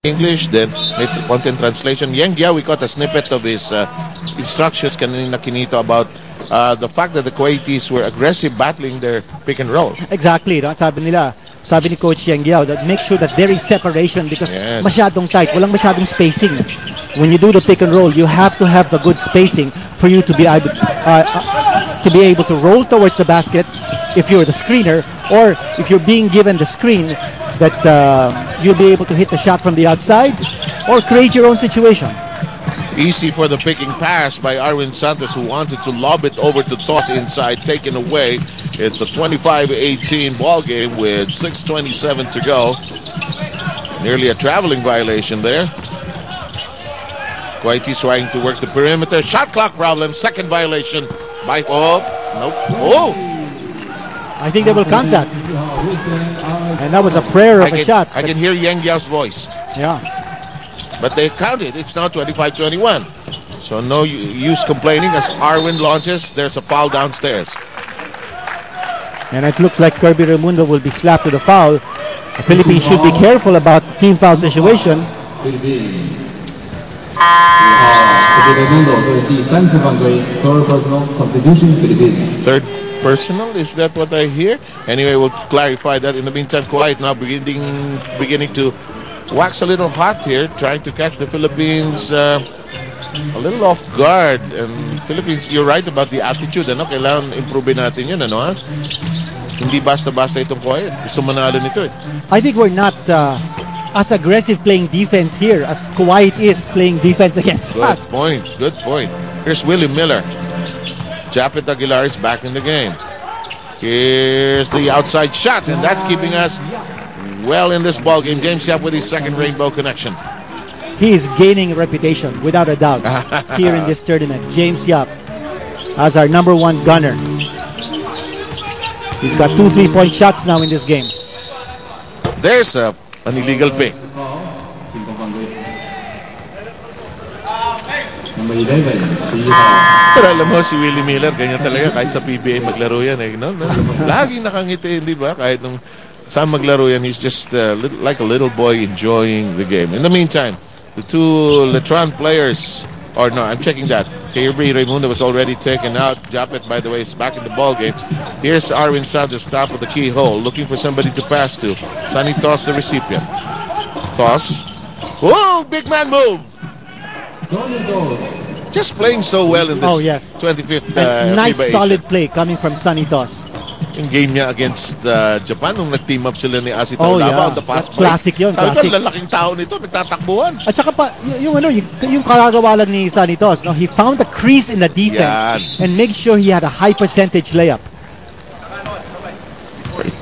English, then may content translation. Yang Gia, we got a snippet of his instructions kanina kinito about the fact that the Kuwaitis were aggressive battling their pick and roll. Exactly. No? Sabi ni Coach Yang Giao that make sure that there is separation because masyadong tight, walang masyadong spacing. When you do the pick and roll, you have to have the good spacing for you to be able to roll towards the basket if you're the screener, or if you're being given the screen, that you'll be able to hit the shot from the outside or create your own situation. Easy for the picking pass by Arwin Santos, who wanted to lob it over to Toss inside, taken away. It's a 25-18 ball game with 6:27 to go. Nearly a traveling violation there. Kuwaitis trying to work the perimeter. Shot clock problem. Second violation. Nope. Oh! I think they will count that. And that was a prayer of a shot. I can hear Yang Giao's voice. Yeah. But they counted. It's now 25-21. So no use complaining as Arwin launches. There's a foul downstairs. And it looks like Kirby Raimundo will be slapped with a foul. The Philippines should be careful about the team foul situation. Third personal, is that what I hear? Anyway, we'll clarify that. In the meantime, Kuwait now beginning to wax a little hot here, trying to catch the Philippines a little off guard. And Philippines, you're right about the attitude. Ano? Kailangan improve natin yun. Ano, ha? Hindi basta-basta itong Kuwait. Gusto manalo nito eh. I think we're not as aggressive playing defense here as Kuwait is playing defense against us. Good point. Here's Willie Miller. Japet Aguilar is back in the game. Here's the outside shot, and that's keeping us well in this ball game. James Yap with his second rainbow connection. He is gaining a reputation, without a doubt, here in this tournament. James Yap as our #1 gunner. He's got 2 3-point shots now in this game. There's an illegal pick. Pero alam mo, si Willie Miller, ganyan talaga. Kahit sa PBA maglaro yan. Laging nakangiti, di ba? Kahit nung saan maglaro yan, he's just like a little boy enjoying the game. In the meantime, the two Letran players, or no, I'm checking that. Kirby Raimundo was already taken out. Japet, by the way, is back in the ball game. Here's Arwin Santos, top of the keyhole, looking for somebody to pass to. Sonny Toss, the recipient. Toss. Whoa, big man move! Just playing so well in this 25th nice FIBA solid Asian. play coming from Sonny Toss. Yung game niya against Japan nung nag-team up sila ni Asi Taulava on the fast break. Classic yun. Sabi ko, lalaking tao nito, nagtatakbuhan. At saka pa, yung karagawa lang ni Sonny Toss, no? He found a crease in the defense and made sure he had a high percentage layup.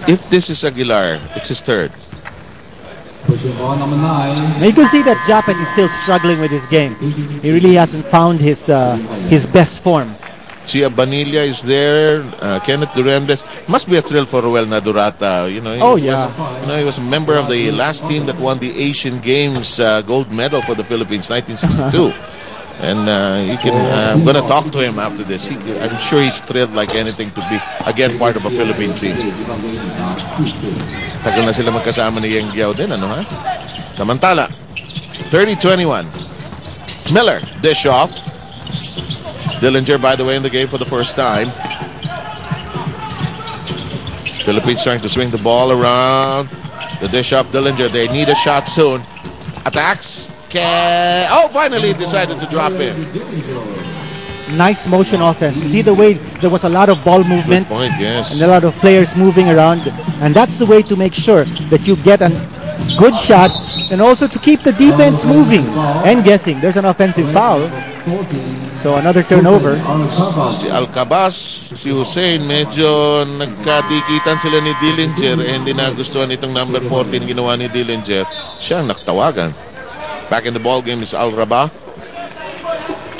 If this is Aguilar, it's his third. Now you can see that Japan is still struggling with his game. He really hasn't found his best form. Chia Banilla is there. Kenneth Durendes. Must be a thrill for Ruel Nadurata. He was a member of the last team that won the Asian Games gold medal for the Philippines, 1962. And I'm going to talk to him after this. I'm sure he's thrilled like anything to be again part of a Philippine team. Tagal na sila magkasama ni Yang Giao din, ano ha? Samantala, 30-21. Miller, dish off. Dillinger, by the way, in the game for the first time. Philippines trying to swing the ball around. The dish off, Dillinger. They need a shot soon. Attacks. Finally decided to drop in. Nice motion offense. You see the way there was a lot of ball movement. Good point, yes. And a lot of players moving around. And that's the way to make sure that you get a good shot and also to keep the defense moving and guessing. There's an offensive foul. So another turnover. Si Alcabas, si Hussein, medyo nagkadikitan sila ni Dillinger eh hindi nagustuhan itong number 14 ginawa ni Dillinger. Siya ang naktawagan. Back in the ball game is Al Rabah.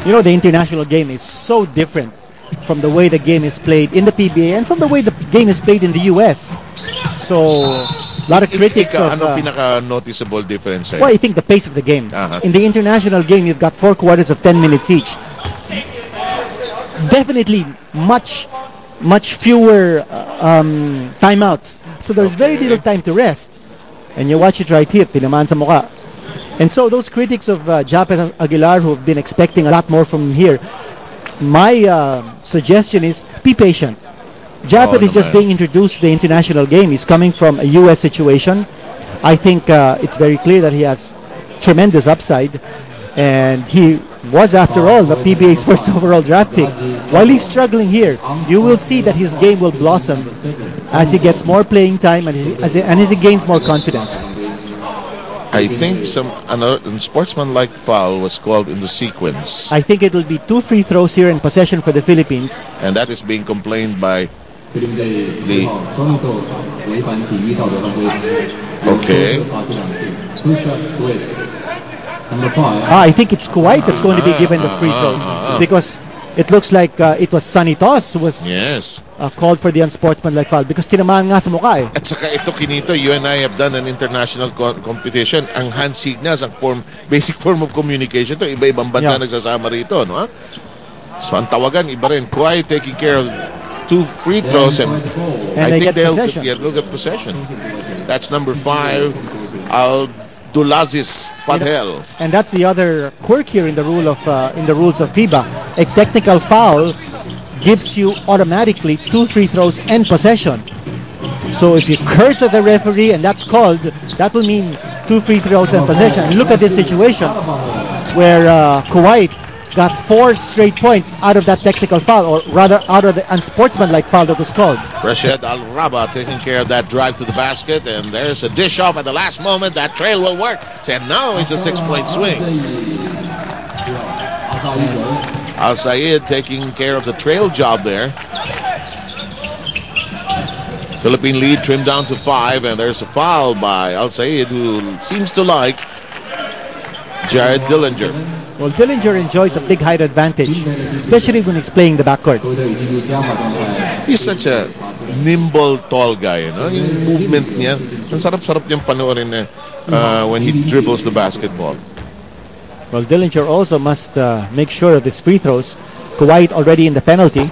You know, the international game is so different from the way the game is played in the PBA and from the way the game is played in the US. So, a lot of critics of... Ano pinaka-noticeable difference sa'yo? Well, I think the pace of the game. In the international game, you've got 4 quarters of 10 minutes each. Definitely much fewer timeouts. So there's very little time to rest. And you watch it right here, tinamaan sa mukha. And so those critics of Japet Aguilar who have been expecting a lot more from him here, my suggestion is be patient. Japet is just being introduced to the international game. He's coming from a U.S. situation. I think it's very clear that he has tremendous upside. And he was, after all, the PBA's first overall draft pick. While he's struggling here, you will see that his game will blossom as he gets more playing time and as he gains more confidence. I think another sportsman-like foul was called in the sequence. I think it will be 2 free throws here in possession for the Philippines. And that is being complained by the... Okay. I think it's Kuwait that's going to be given the free throws because it looks like it was Sunny Toss who was called for the unsportsmanlike foul because tinamaan nga sa mukha eh. At saka ito kinito, you and I have done an international competition. Ang hand signals, ang basic form of communication to iba-ibang bansa nagsasama rito, no? So ang tawagan iba rin. Kuwait taking care of 2 free throws and I think they'll get possession. That's number 5, Dulazis Fadhel. And that's the other quirk here in the rules of FIBA. A technical foul gives you automatically 2 free throws and possession. So if you curse at the referee and that's called, that will mean 2 free throws and possession. And look at this situation where Kuwait got 4 straight points out of that technical foul, or rather out of the unsportsmanlike foul that was called. Rashid Al-Raba taking care of that drive to the basket, and there's a dish off at the last moment. That trail will work. And now it's a 6-point swing. Al-Sayed taking care of the trail job there. Philippine lead trimmed down to 5, and there's a foul by Al-Sayed, who seems to like Jared Dillinger. Well, Dillinger enjoys a big height advantage, especially when he's playing the backcourt. He's such a nimble, tall guy, you know? Yung movement niya, ang sarap-sarap niyang panoorin when he dribbles the basketball. Well, Dillinger also must make sure of his free throws. Kuwait already in the penalty.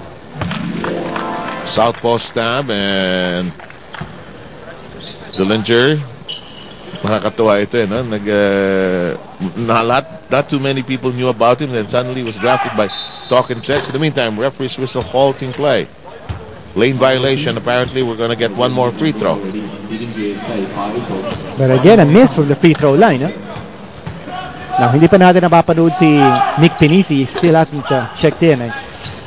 Southpaw stab, and Dillinger. Nakakatuwa ito, no? Not too many people knew about him, then suddenly was drafted by talk and text. In the meantime, referees whistle halting play. Lane violation. Apparently, we're going to get 1 more free throw. But again, a miss from the free throw line. Now, hindi pa natin napapanood si Nick Pinisi. He still hasn't checked in.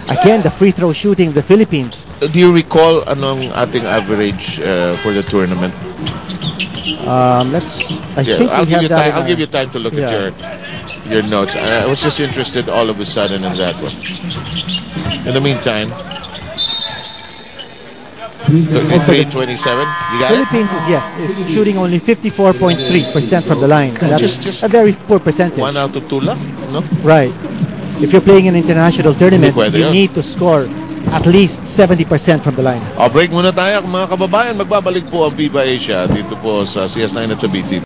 Again, the free throw shooting of the Philippines. Do you recall anong ating average for the tournament? I'll give you time to look at your notes. I was just interested all of a sudden in that one. In the meantime, 23-27. You got Philippines is shooting only 54.3% from the line. That's just a very poor percentage. 1 out of 2 lang, no? Right. If you're playing an international tournament, you need to score at least 70% from the line. Break muna tayo mga kababayan. Magbabalik po ang FIBA Asia dito po sa CS9 at sa BTV.